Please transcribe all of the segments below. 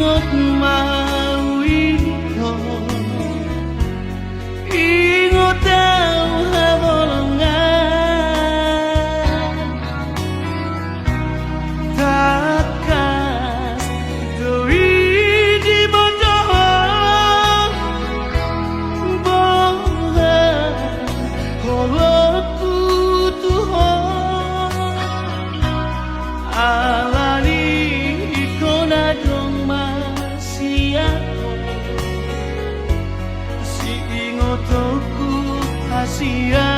Maingot mawito ingot daw habolongan takas doi di bonjoh bohan holoku tuhan alani ikona dong masiako si ingotoku hasia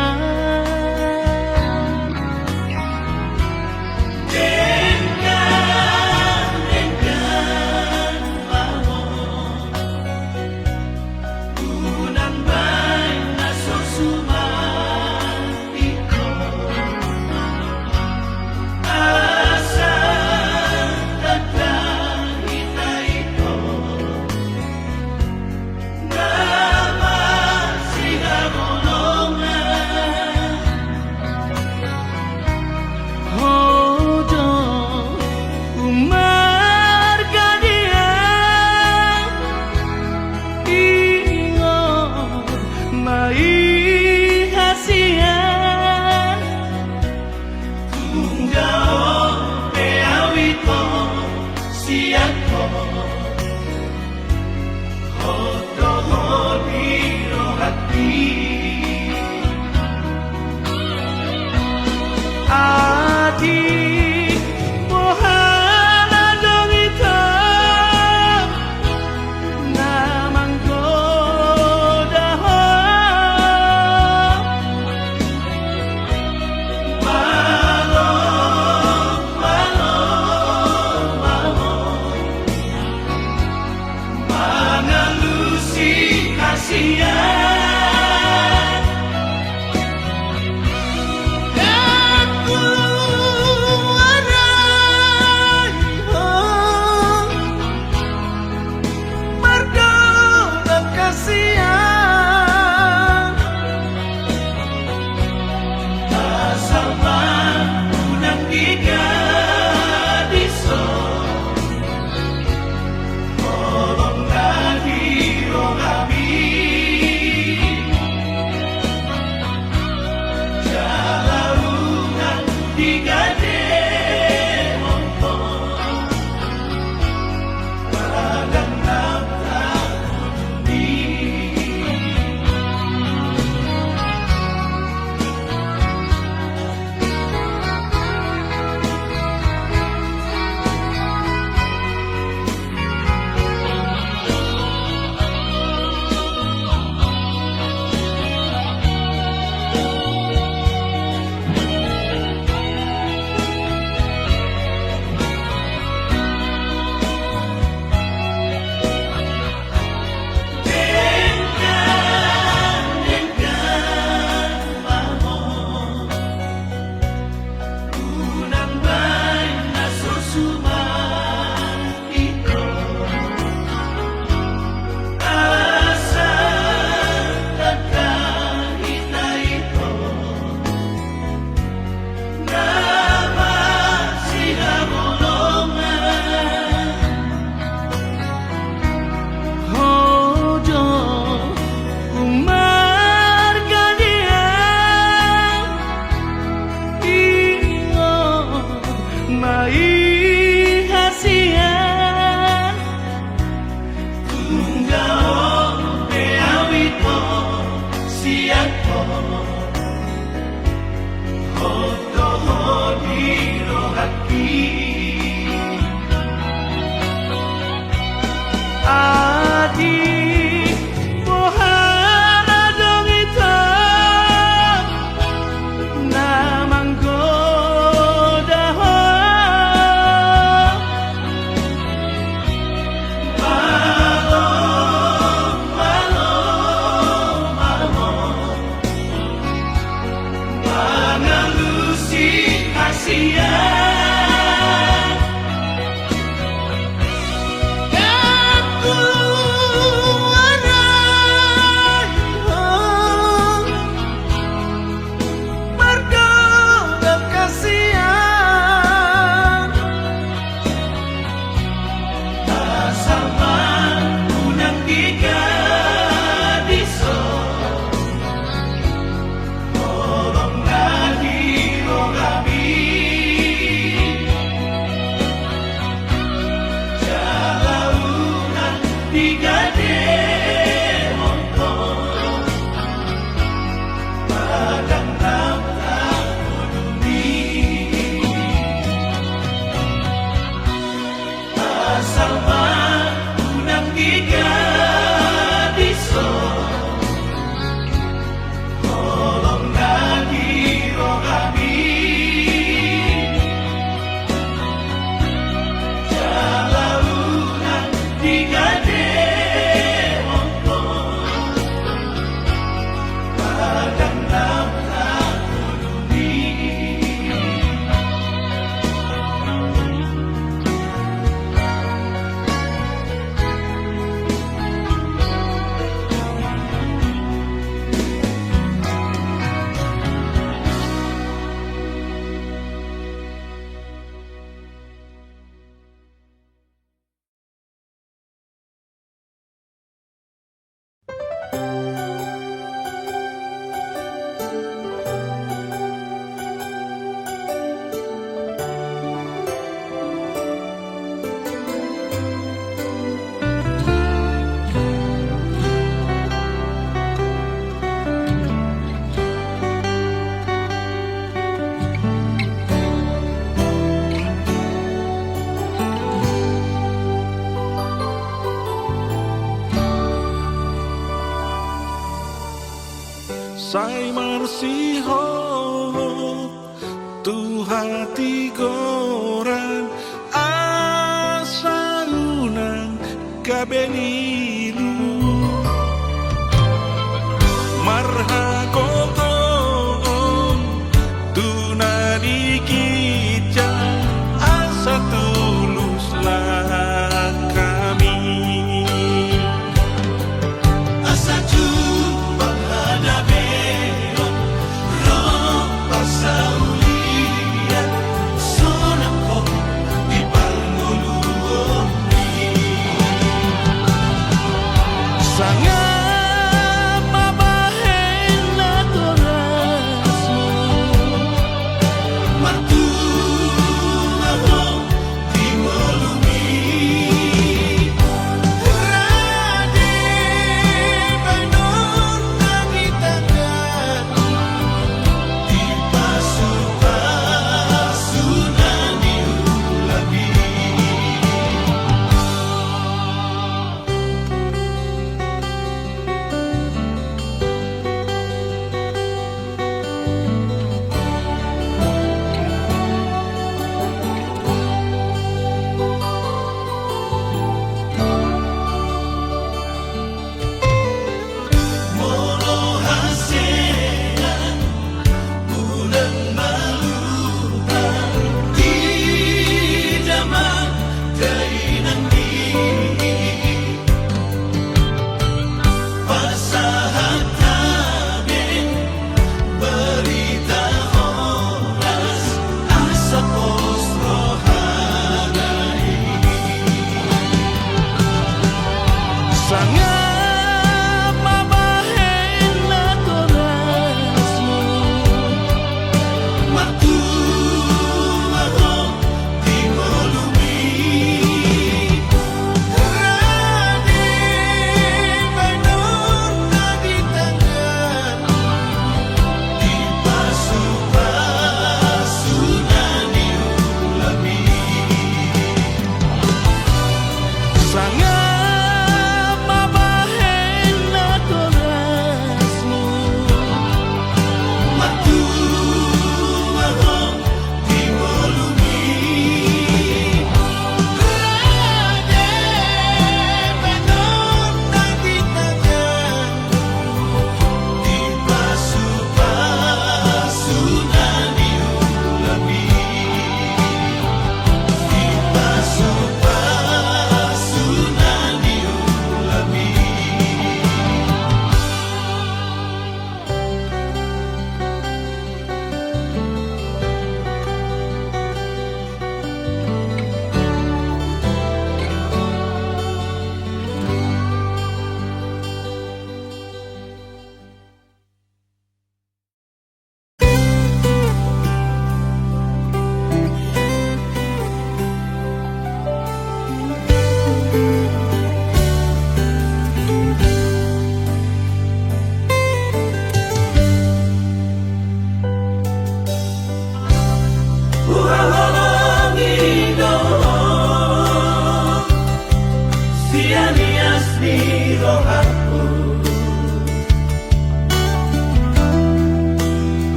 Aku digade montong padang lapang bumi asal unang tiga diso tolong nadi rohani jalaunan digade montong padang lapang bumi Sai marsiho tu hati gorang asa unang kabenilu marhago tu nadi kita asa tuluslah kami asa jumpa hadapi Saulian sonako di palnguluoni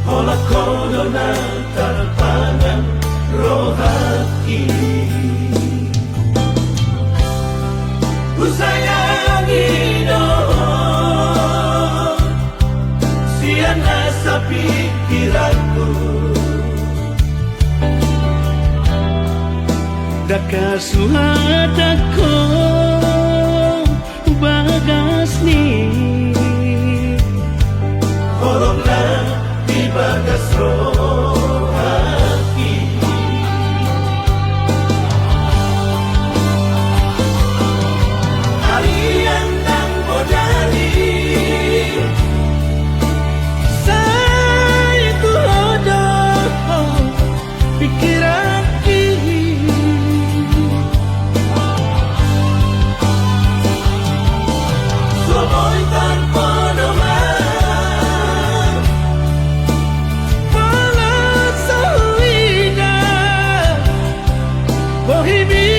Ola kodona tarpangan rohati Kusayangi doh Siana sa pikiranku Daka suhataku bagas ni Korongna di bagas rohati Harian dan bodari Saya ku hodoh pikiran ini Somoy tanpa doman Malah sawina Bohimi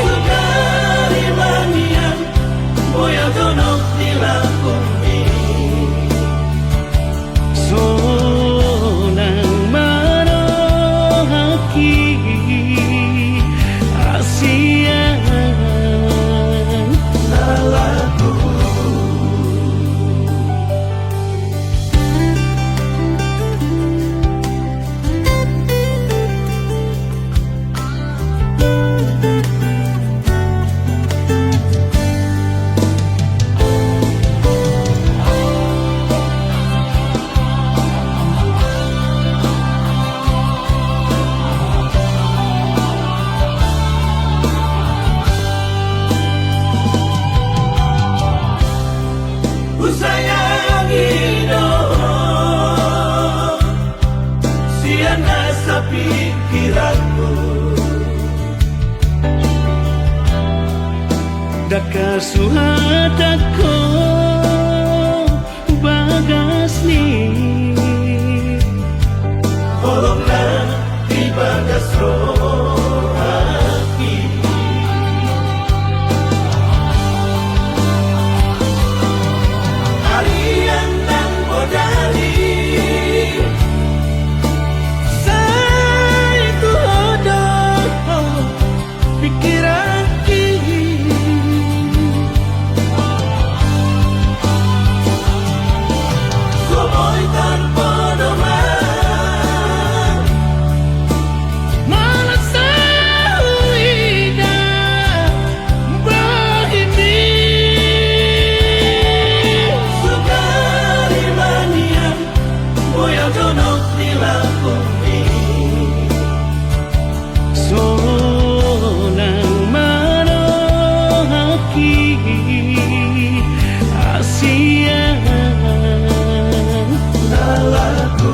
Sukari manian Boya donok dilakumi Sonang marohaki Asian Salahku Kusayangi doh Siana sa pikiranku Daka suhataku bagas ni Korongna di bagas rohati Harian dan bodari Saya ku hodoh pikiran ini Somoy tanpa doman Malah sawina Bohimi Sukari manian Boya donok dilakumi Sonang marohaki Asian Salahku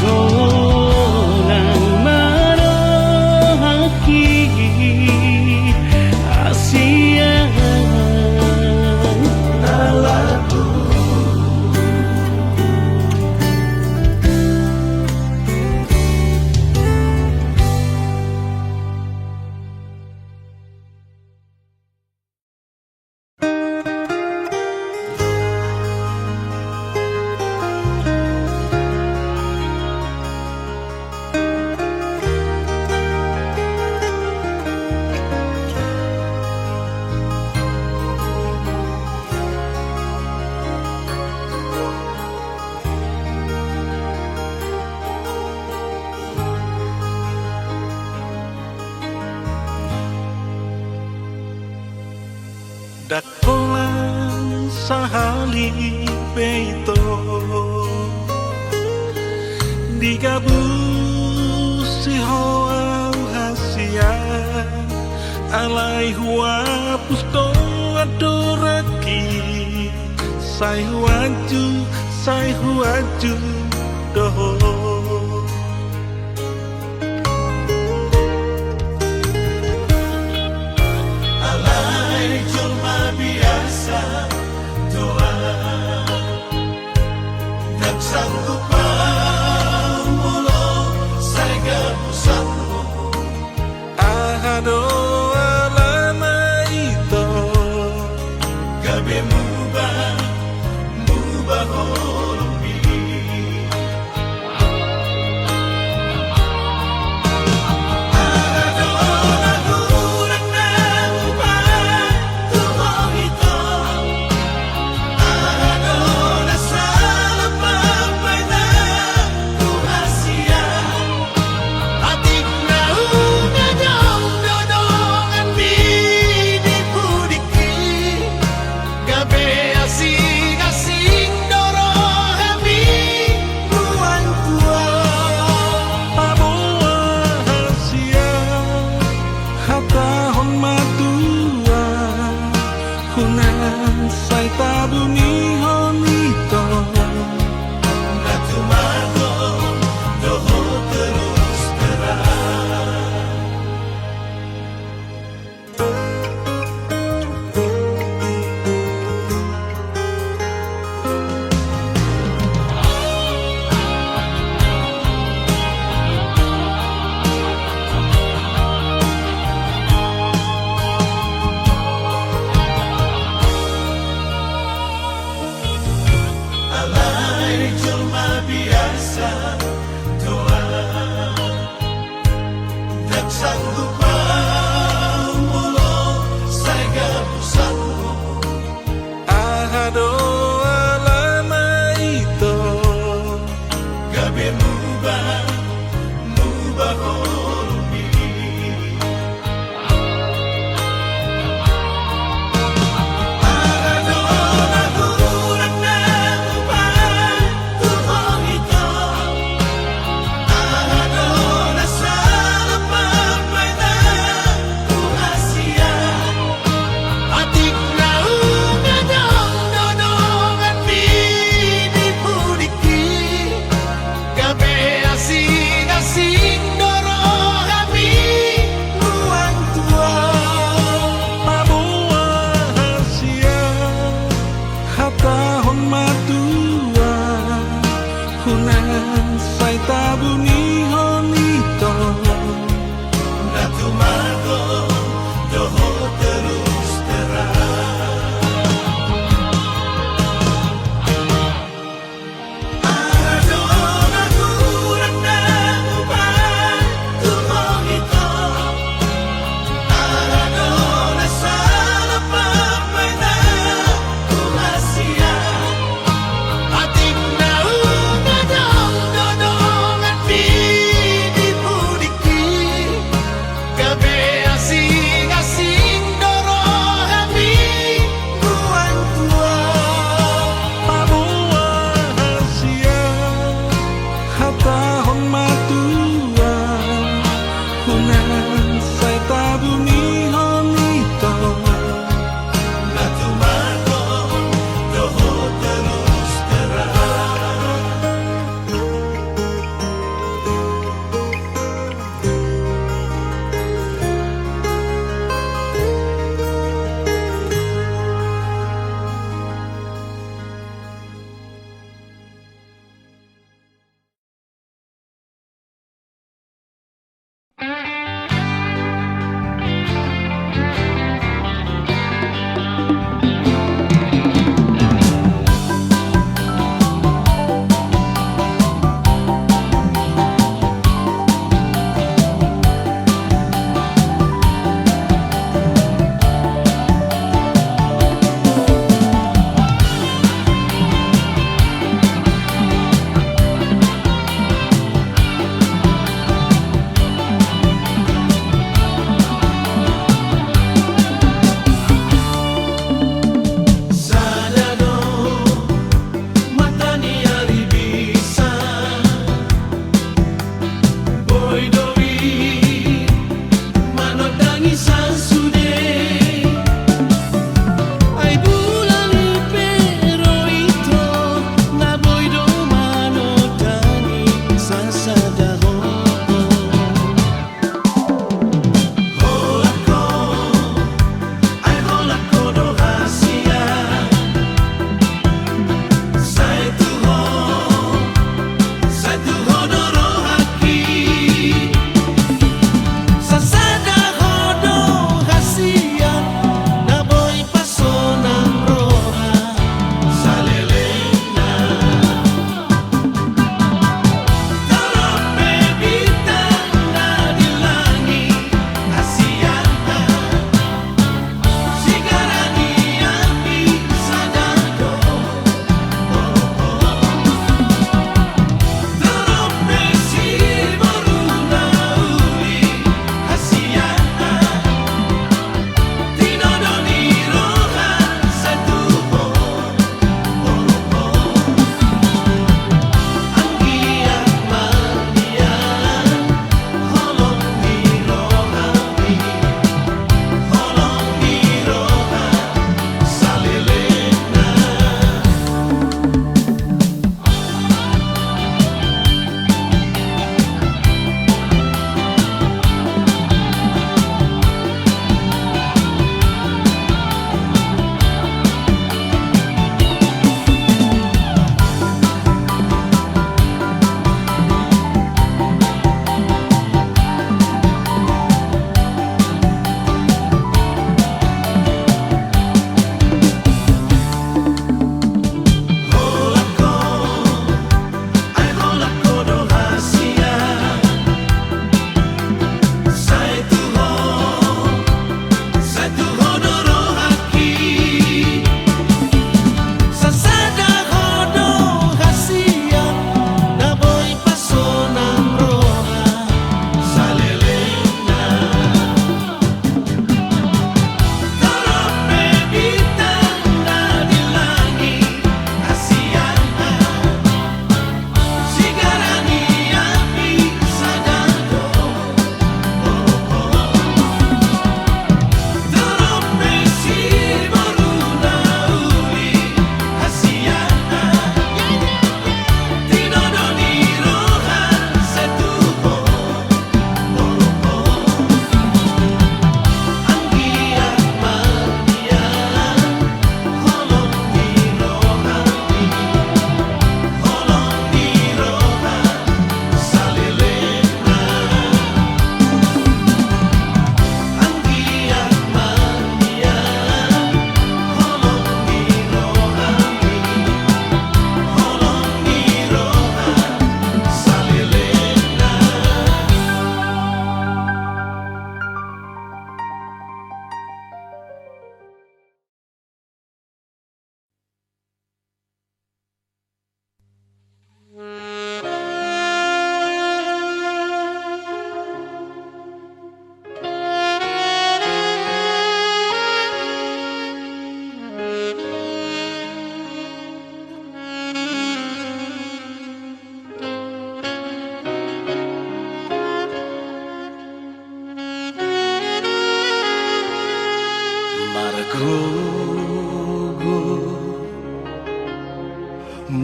Sonang marohaki Asian Salahku Dakolan sahali peito Digabus si hoa hasia Alai hua pusto adoraki Sai huaju doho Alai cuma biasa doa Tak sanggup mulu Saya pusatmu Ahado alana ito gabe mubah holombi. Adona kurang na mubah tuho ito. Adona salah pampay na kuhasiya. Atik na unadong dodongan binipudiki. Gabi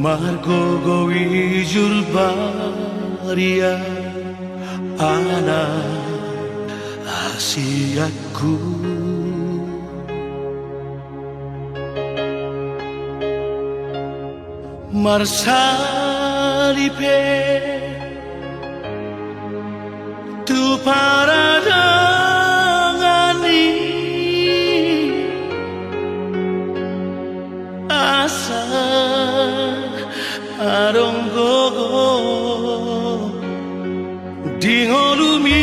Amargo wijur baria anak asiaku Marsalipe tu paradangani asa aronggogo dingolumi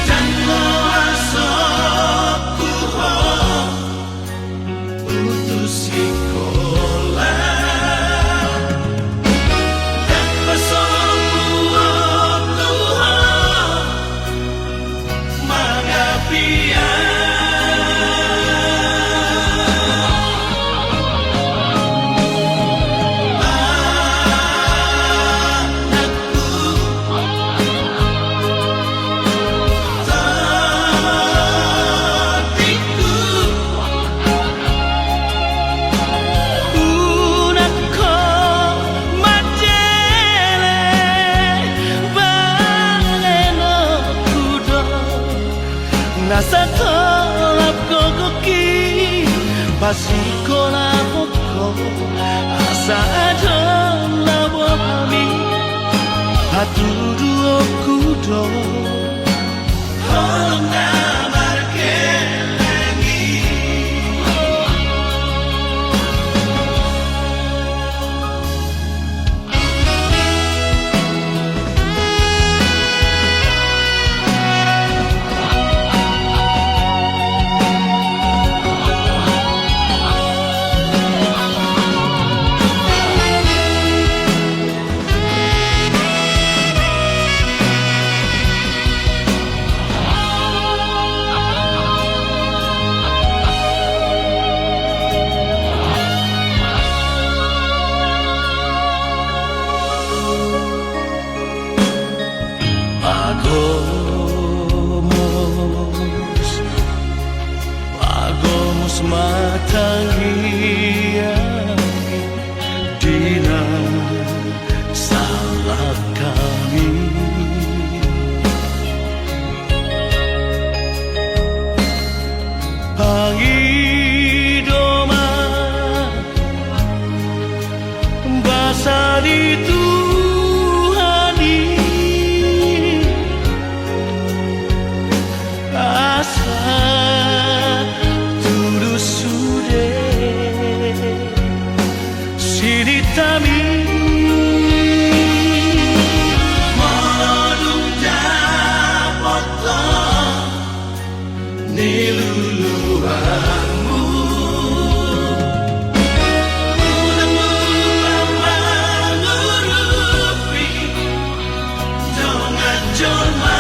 Jango asokku putus sekolah dan pesokku Tuhan mangapia Nasa kolap kokoki Pasikola koko Asa adon labo hami Hatudu okudo Holong namarke lengi Pagomos matangia Dina salah kami Pangidoma Basa di Tuhani Asa tulus sudah Sinitami Modung dapotong niluluanmu Udah mengurupi Dongan jolma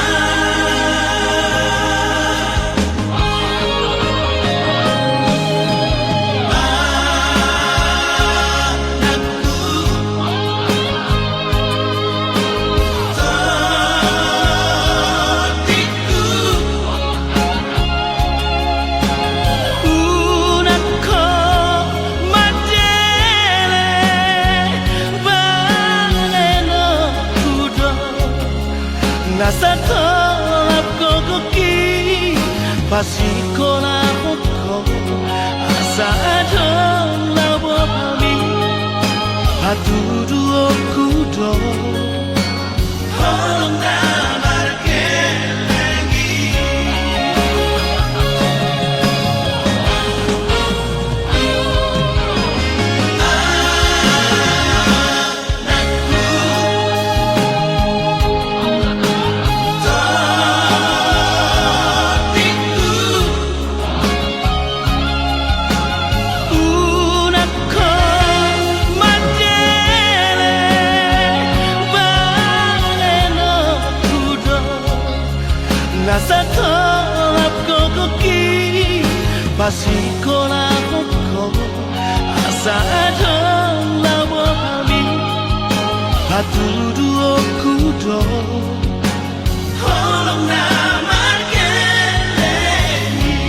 Nasa kolap kokoki Pasikola koko Asa adon labo hami Hatudu okudo Holong namarke lengi Nasa kolap kokoki Pasikola koko Asa adon labo hami Hatudu okudo Holong namarke lengi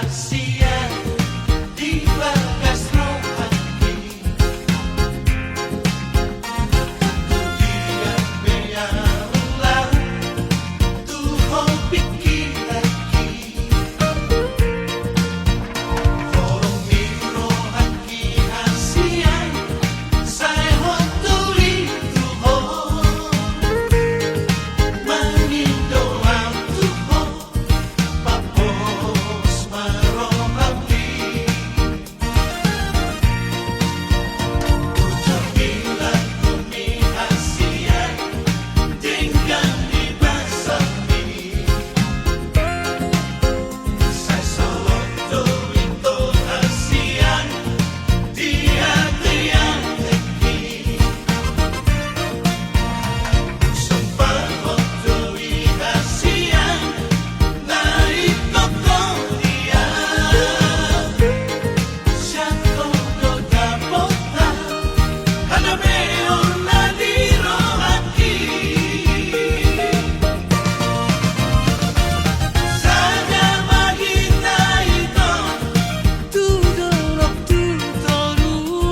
rahasia di bagas rohani. Tu diam biarlah Tuhan pikir lagi. Forum rohani rahasia saya hotuli Tuhan. Mengindoam Tuhan papos marohati. Ujung bilang kami hasia tinggal di basami. Saya soloto itu hasia dia tiang lagi. Sumpah hotoi hasia naik kokong dia. Siapa kau dapat hana meon na di rohati. Saja magita ito Tudorok tutoruan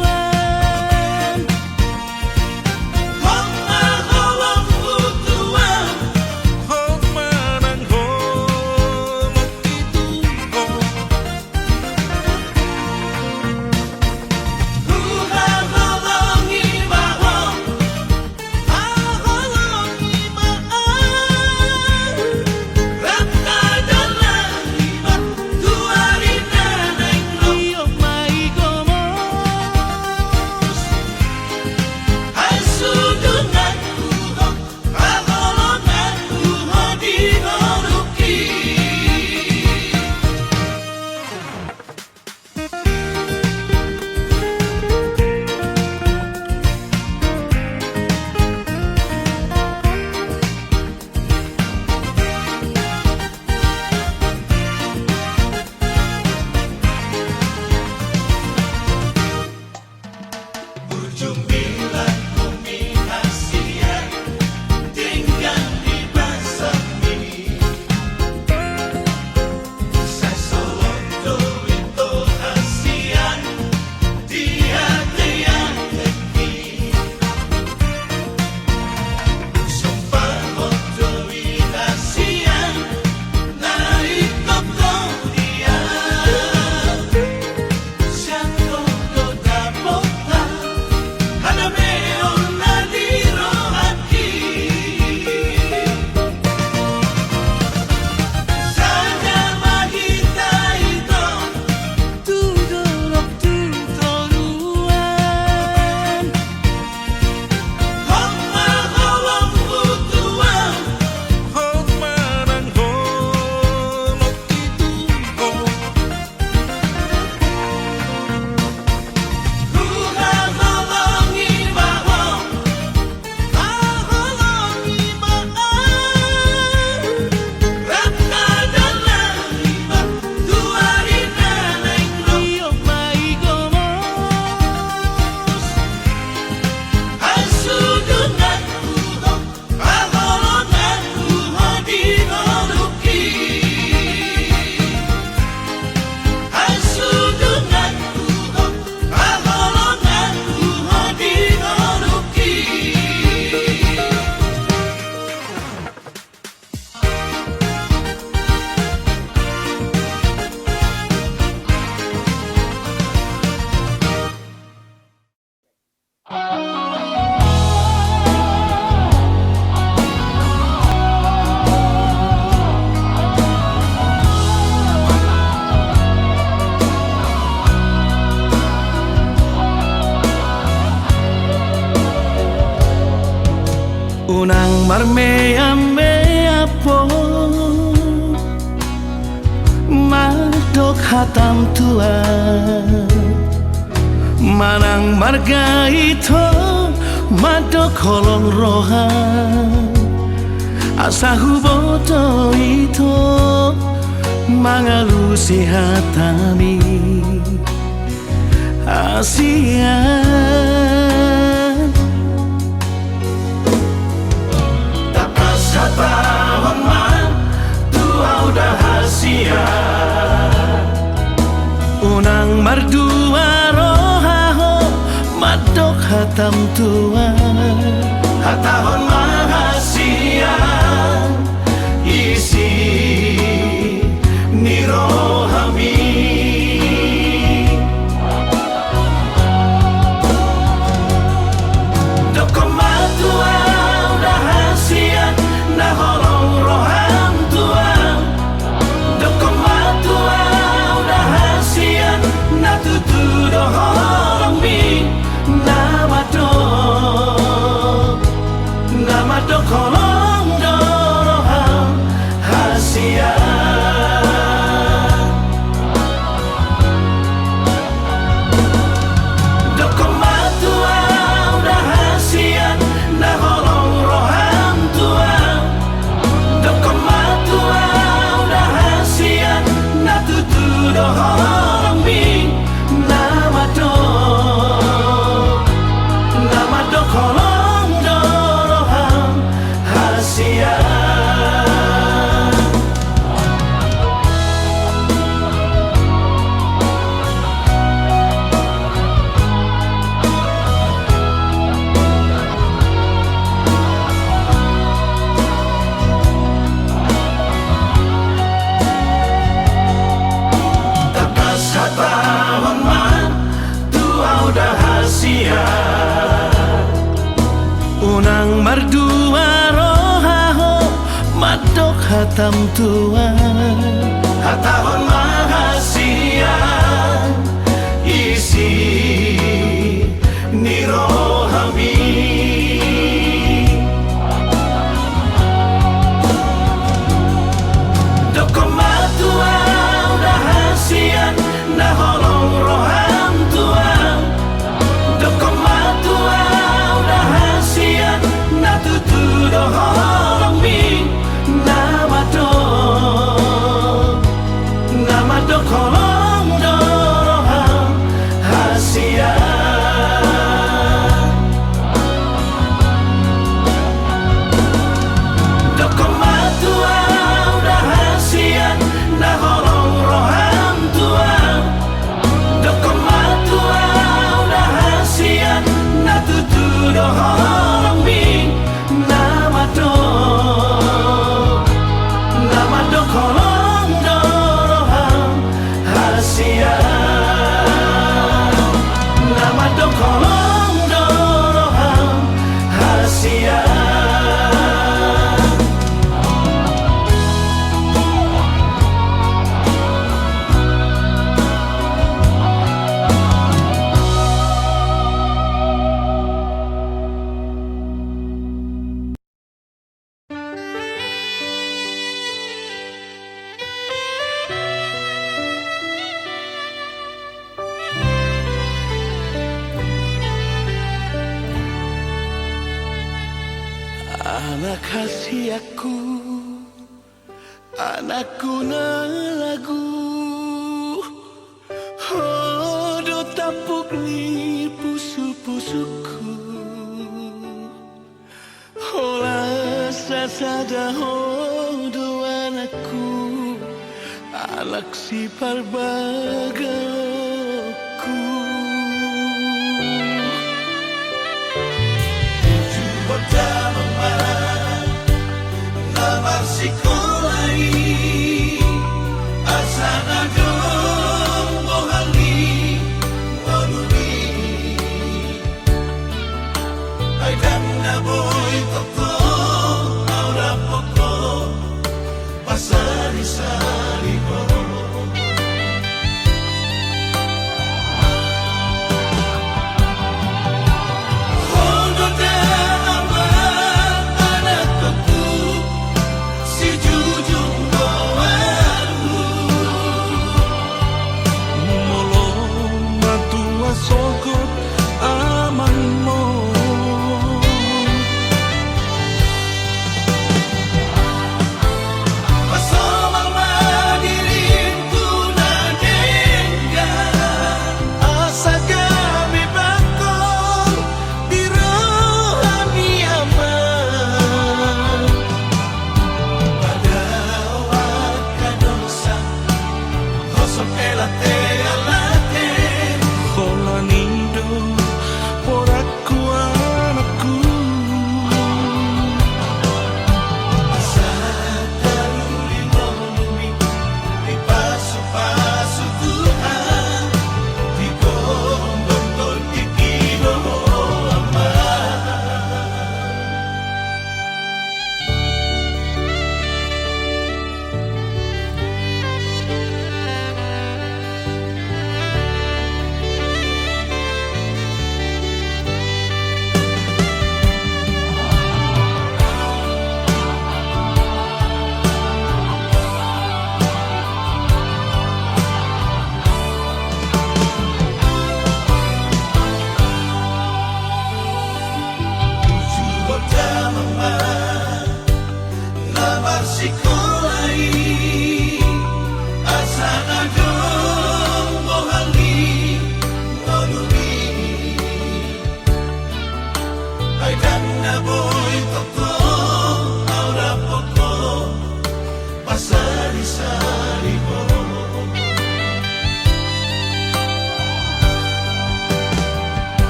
kung mahawang butuan. Hot manang holog ituho. Huhaholongi mahong haholongi maan. Ratadalang lima tuarin na nenglo. Iyong maigomos Hasudungan uho haholongan uho di moruki. Ujung bilang kami hasia tinggal di basami. Saya soloto itu hasia dia tiang lagi. Sumpah hotoi hasia naik kokong dia. Siapa kau dapat hana meon na di rohati. Saja magita ito Tudorok tutoruan kung mahawang butuan. Hot manang holog ituho. Huhaholongi mahong haholongi maan. Ratadalang lima tuarin na nenglo. Iyong maigomos Hasudungan uho haholongan uho di moruki. Hasudungan uho haholongan uho di moruki. Unang marmea-mea po Madok hatam tua Manang marga ito Madok kolong rohan Asa huboto ito Mga lusi hatami Asian Tapas hata man tuau dah hasia mardua rohaho madok hatam tua hatahon mahasian isi nirohami dokomatua udahasian naholong roham tua dokomatua udahasian natutu doholong mi nama do kolong doroham hasian dokomatua udah hasian naholong roham tua dokomatua udah hasian natutu doholong mi nama do kolong doroham hasian takas hatahon man tua udah hasian unang mardua rohaho madok hatam tua hatahon mahasian isi nirohami dokomatua udah hasian naholong roham tua dokomatua udah hasian natutu doholong mi nama do kolong doroham hasian dokomatua udah hasian naholong roham tua dokomatua udah hasian natutu doholong mi nama do kolong doroham hasian nama do kolong doroham hasian anak hasiaku anakku na lagu hodo tapuk ni pusu-pusuku hola sasada hodo anakku anak si parbagaku Namar sikolai asana dong bohali waluni aidam na boy toko aura poko pasari sari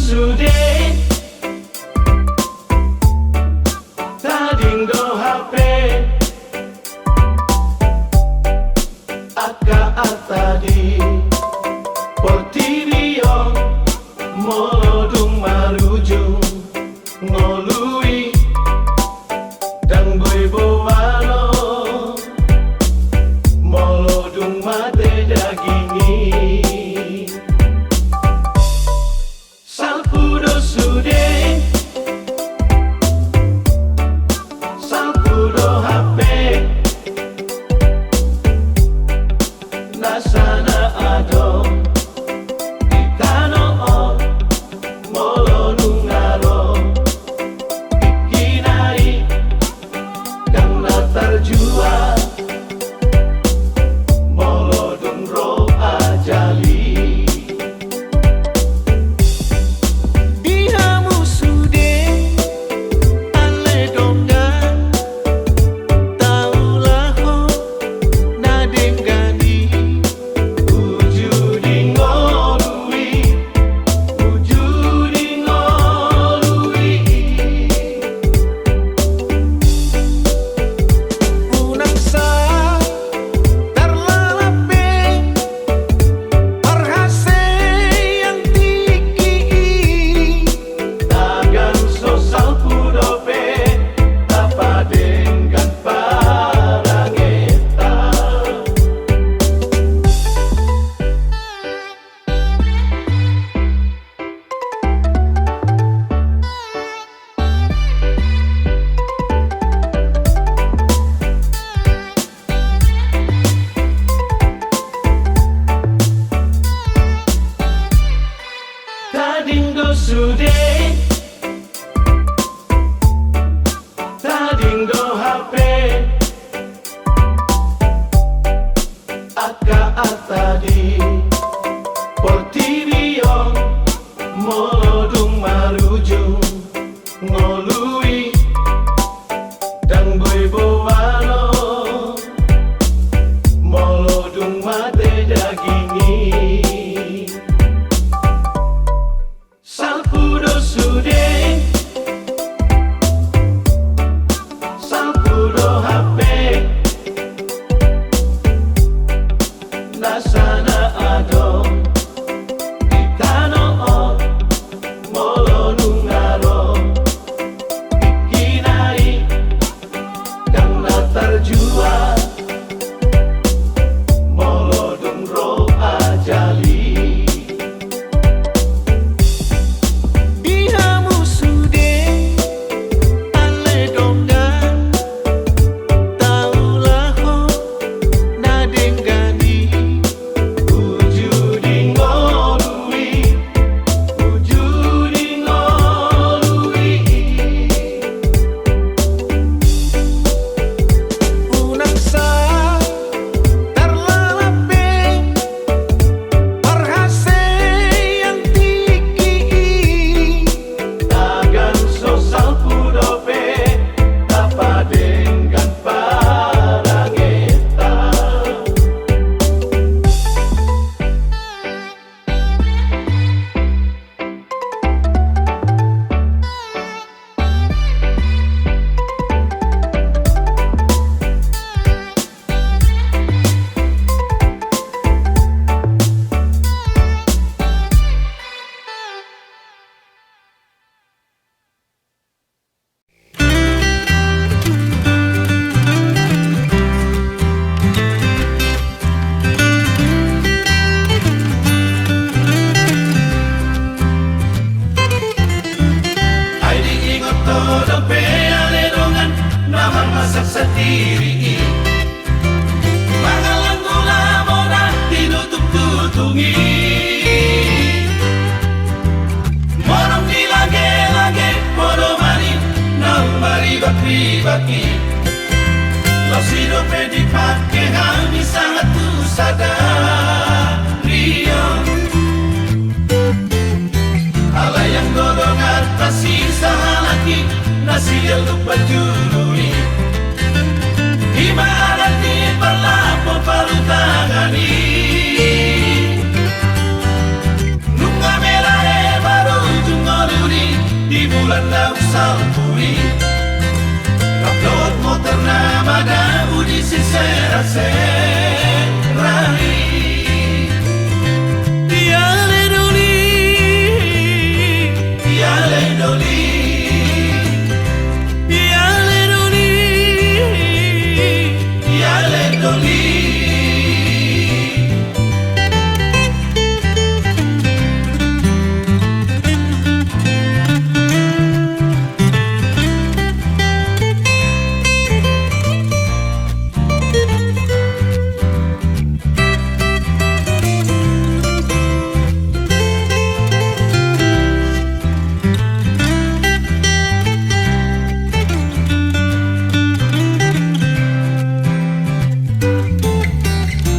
sude tading do HP aka atadi portirio molodung marujung ngolui dan boy bowano molodung mate dagingi salpudo sude salpudo HP nasana ado itano molodung ngaro ikinai kang latar jua molodung ro ajali dihamu sude ale dongdan taulah ho nadengani ujudi ngolui ujudi ngolui unang sa terlalape perhase yang tinggi tagan sosal pudope tapa dengan parangeta tading do sude tading do HP aka atadi portirio molodung marujung ngolui dan boy bowano molodung mate dagingi salpudo sude salpudo HP nasana ado itano molodung ngaro ikinai kang latar jua molodung ro ajali dihamu sude ale dongdan taulah ho nadengani ujudi ngolui ujudi ngolui unang sa terlalape perhase yang tinggi tagan sosal pudope tapa dengan parangeta ai diingot todo pe ale dongan nama masak sendiri mangalang gula mora tinutup tutungi morong dilage-lage podo manin nang bari-baki lo sidope dipake kami sangat sadari ala yang godong atas sisa lagi nasi lupa jului imarati berlapo paru tangani nunga merah baru junga bulan daw salpuri Raplot mo ternama da budi sisera-serahi Tiale doli Tiale doli Tiale doli Tiale doli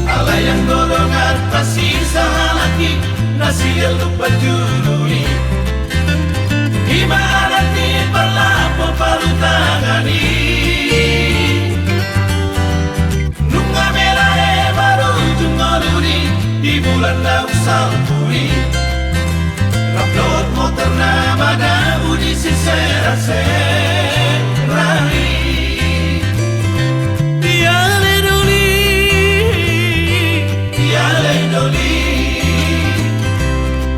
Alayang golongan pasti sahalaki Nasil lupa jului Imarati berlapo palu tangani Nunga merah baru jungoluri Di bulan daw salpuri Raplot mo ternama da budi sisera-serahi Tiale doli Tiale doli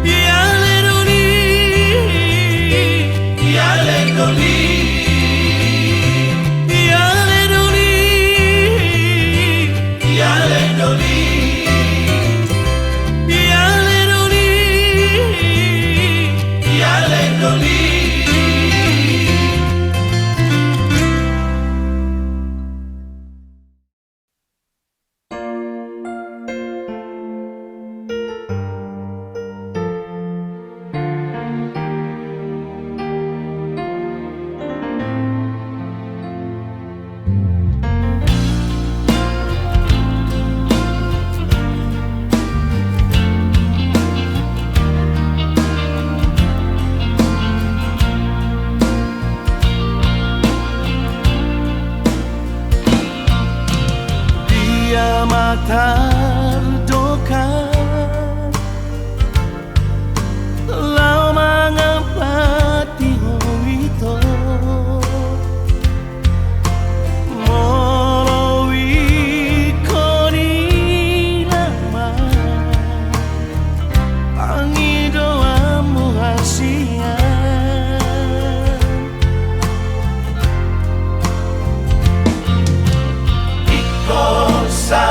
Tiale doli Tiale doli Tiale doli Tiale doli Tiale doli Tiale doli Dia matar doka Lau mangapati hongito Molowi koni lama Pangidoamu hasian Ikaw sa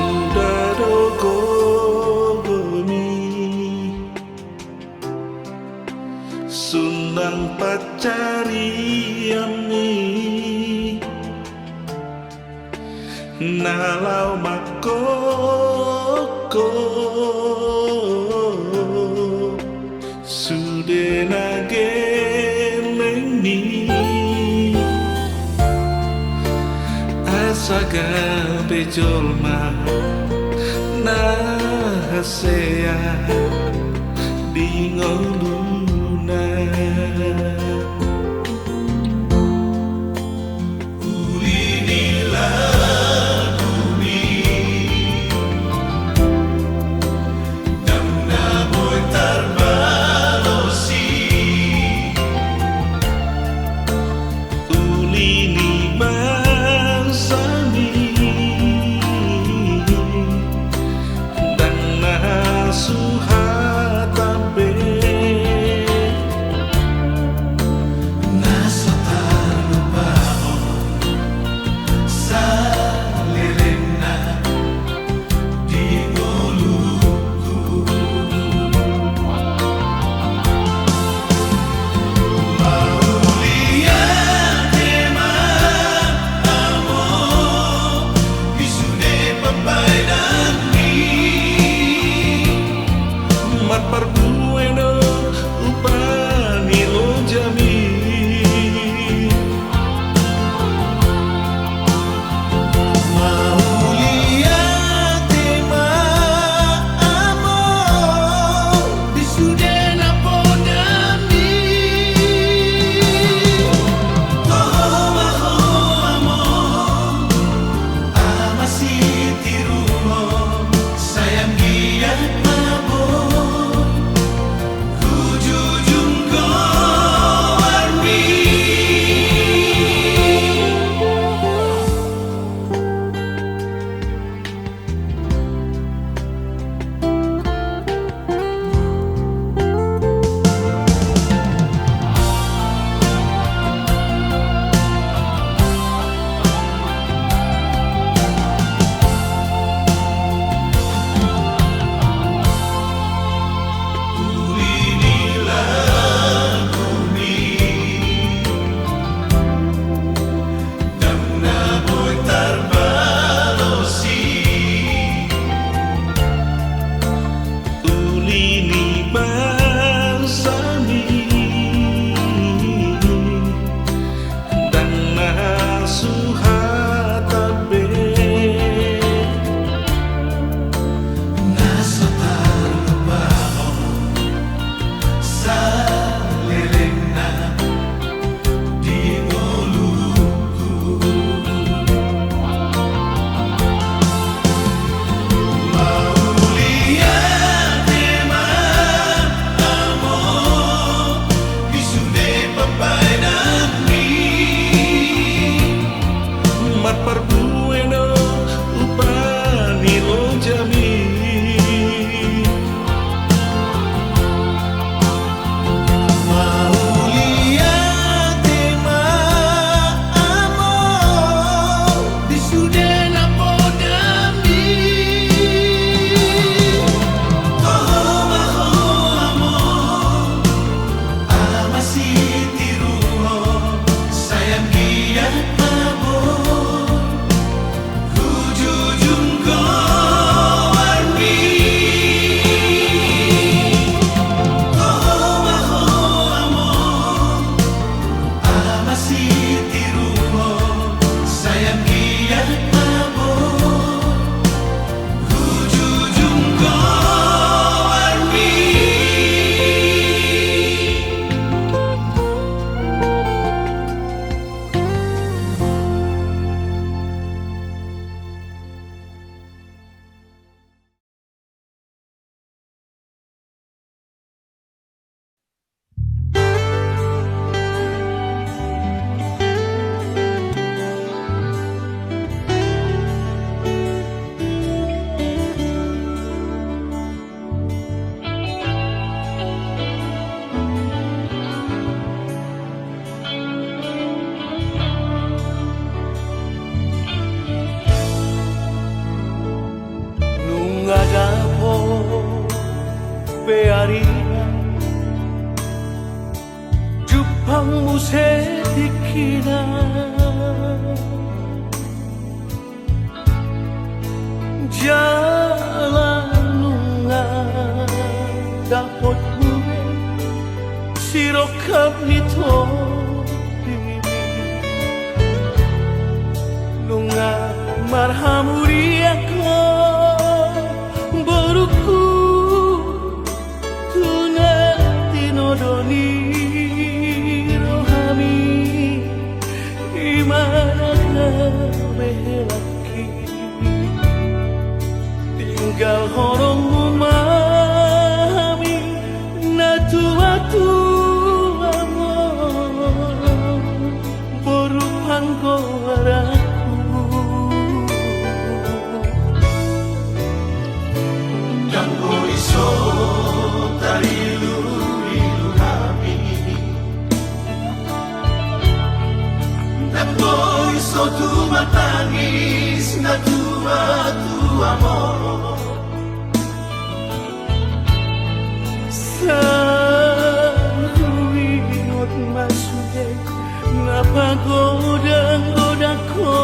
sudah dogoni Sundang pacariami nalau makoko sude nageleni asaga bejolma nahasea dingoluna suhatabe Gadapo bearina Jupang musetikina Jalan nunga dapot bube sirokap nito Nunga marhamuri ako Boruku tuna tinodoni rohami Imana mehelaki Tinggal horong memahami Natua-tua amor Borupan koaraku Jambo iso tarilu-rilu kami Jambo iso tumatangis na tua-tua mo Sa ruingot masudek napagoda-goda ko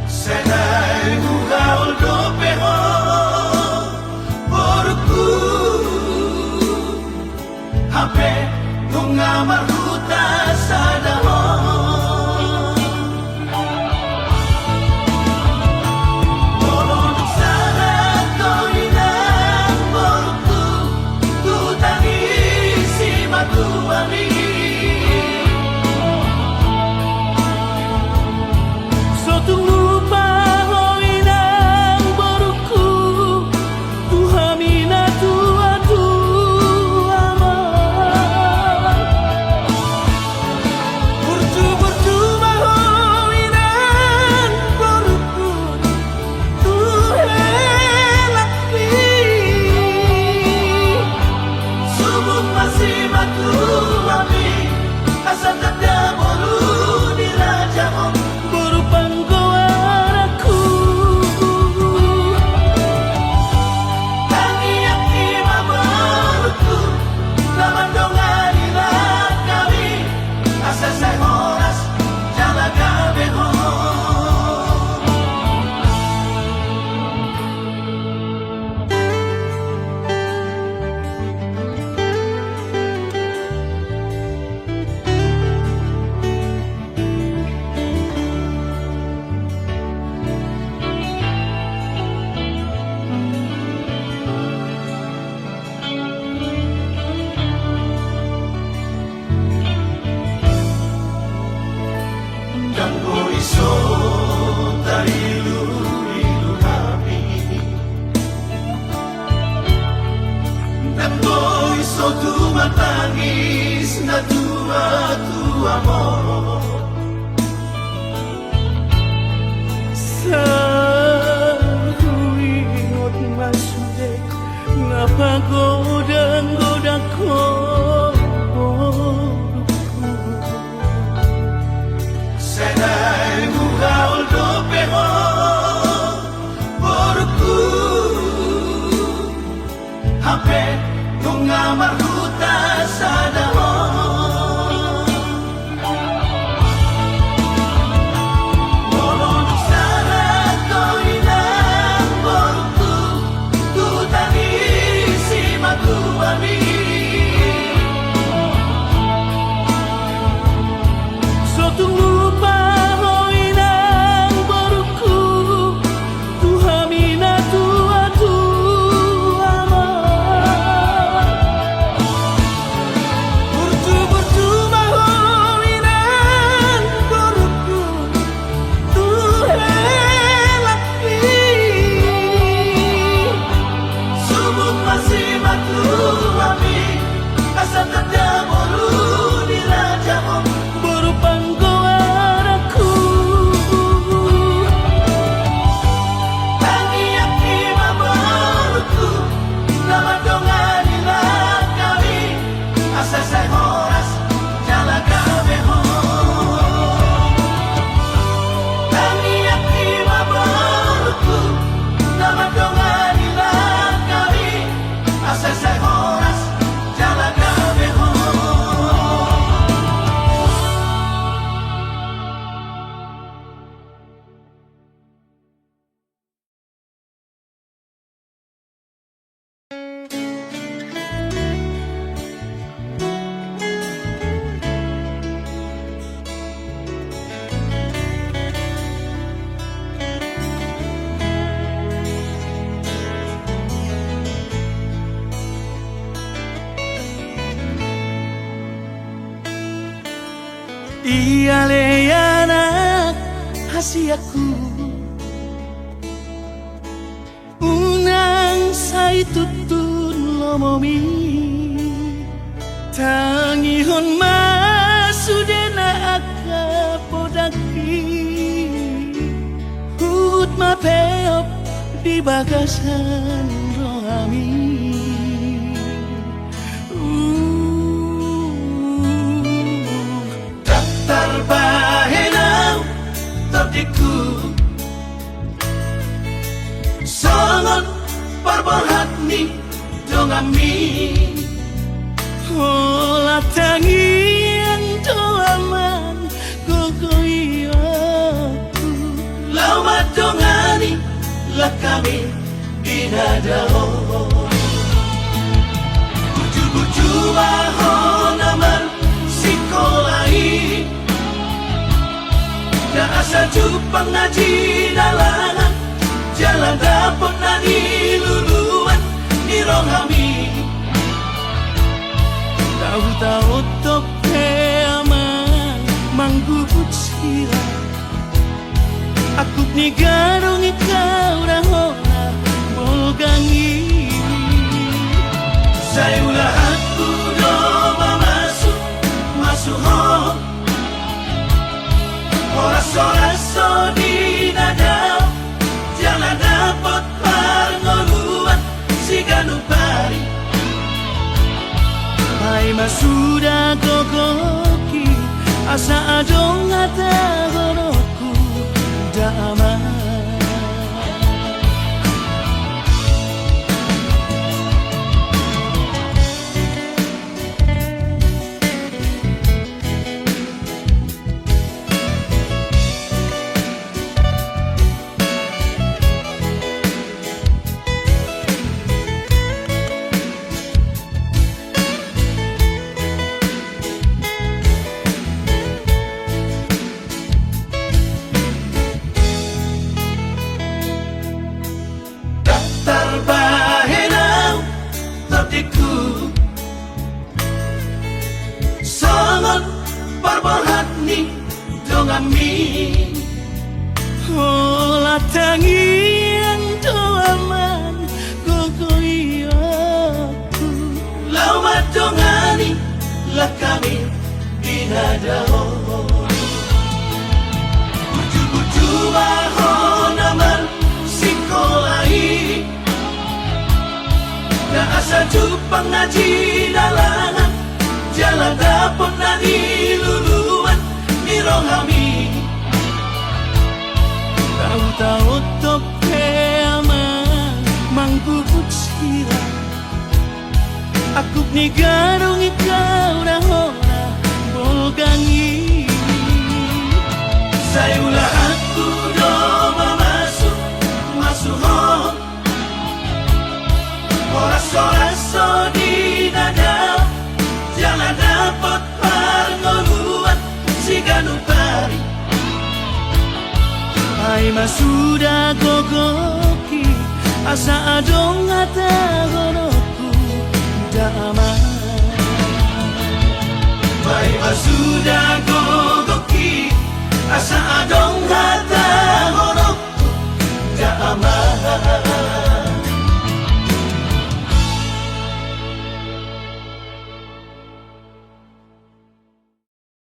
Senai hugaul do peho Porku Hape nunga maruta sa dahon Tolong sana kau inang porku Tu tangisi matuami Sotunggu Jambo iso tarilu-rilu kami Jambo iso tumatangis na tua-tua mo Sa ruingot masudek napagoda-goda ko Senai hugaul do peho Porku Hape nunga maruta sa dahon kekasihku. Unang say tutun lomomi tangihon masudena aka podaki hut mapeop di bagasan rohami. Daftar bahenau tadiku sangat parbahat ni dongami. Olah tangian doaman gogoiyaku Lama dongani lah kami dinadao. Buju-buju ahon aman sikolai da asa jupang ngaji dalangan jalan dapon na niluluan ni rohami. Tahu-tahu tope aman manggubut sila aku ni garong ikaw rahona bolgangi. Saya ulahan kudo masuk masuk ho oras-oras di nada jalan dapat parngoluan si ganupari. Hai masuda gogoki asa adong ata horoku damai. Terbahenau tadiku sangat parbahat ni dongami. Olah tangian doaman gogoiyaku Lama dongani lah kami dinadao. Buju-buju ahon aman sikolai da asa jupang ngaji dalangan jalan dapon na niluluan ni rohami. Tahu-tahu tope aman manggubut sila aku ni garong ikaw rahona bolgangi. Saya ulahan kudo masuk masuk ho oras-oras di nada jalan dapat parngoluan si ganupari. Hai masuda gogoki asa adong ata horoku damai. Mai masuda gogoki asa adong hata horok damai.